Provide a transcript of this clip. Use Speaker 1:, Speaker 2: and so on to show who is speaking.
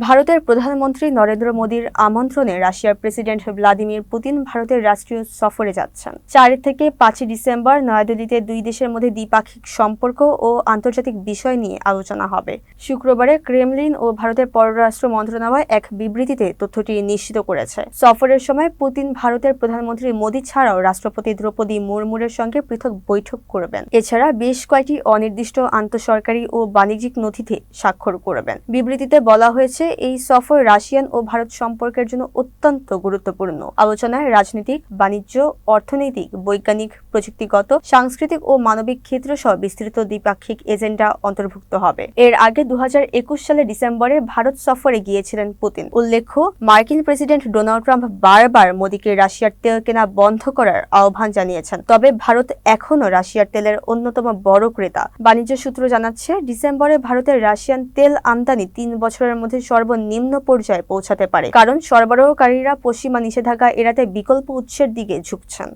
Speaker 1: ভারতের প্রধানমন্ত্রী নরেন্দ্র মোদীর আমন্ত্রণে রাশিয়ার প্রেসিডেন্ট ভ্লাদিমির পুতিন ভারতের রাষ্ট্রীয় সফরে যাচ্ছেন। 4 থেকে 5 ডিসেম্বর নয়াদিল্লিতে দুই দেশের মধ্যে দ্বিপাক্ষিক সম্পর্ক ও আন্তর্জাতিক বিষয় নিয়ে আলোচনা হবে। শুক্রবারে ক্রেমলিন ও ভারতের পররাষ্ট্র মন্ত্রণালয় এক বিবৃতিতে তথ্যটি নিশ্চিত করেছে। সফরের সময় পুতিন ভারতের প্রধানমন্ত্রী মোদী ছাড়াও রাষ্ট্রপতি দ্রৌপদী মুর্মুর সঙ্গে পৃথক বৈঠক করবেন। এছাড়া বেশ কয়েকটি অনির্দিষ্ট আন্তঃসরকারি ও বাণিজ্যিক নথিতে স্বাক্ষর করবেন। বিবৃতিতে বলা হয়েছে, এই সফর রাশিয়ান ও ভারত সম্পর্কের জন্য অত্যন্ত গুরুত্বপূর্ণ। আলোচনায় রাজনৈতিক, বাণিজ্য, অর্থনৈতিক, বৈজ্ঞানিক, প্রযুক্তিগত, সাংস্কৃতিক ও মানবিক ক্ষেত্র সহ বিস্তৃত দ্বিপাক্ষিক এজেন্ডা অন্তর্ভুক্ত হবে। এর আগে 2021 সালের ডিসেম্বরে ভারত সফরে গিয়েছিলেন পুতিন। উল্লেখ্য, মার্কিন প্রেসিডেন্ট ডোনাল্ড ট্রাম্প বারবার মোদীকে রাশিয়ার তেল কেনা বন্ধ করার আহ্বান জানিয়েছেন। তবে ভারত এখনও রাশিয়ার তেলের অন্যতম বড় ক্রেতা। বাণিজ্য সূত্র জানাচ্ছে, ডিসেম্বরে ভারতের রাশিয়ান তেল আমদানি 3 বছরের মধ্যে সর্বনিম্ন পর্যায়ে পৌঁছাতে পারে, কারণ সরবরাহকারীরা পশ্চিমা নিষেধাজ্ঞা এড়াতে বিকল্প উৎসের দিকে ঝুঁকছেন।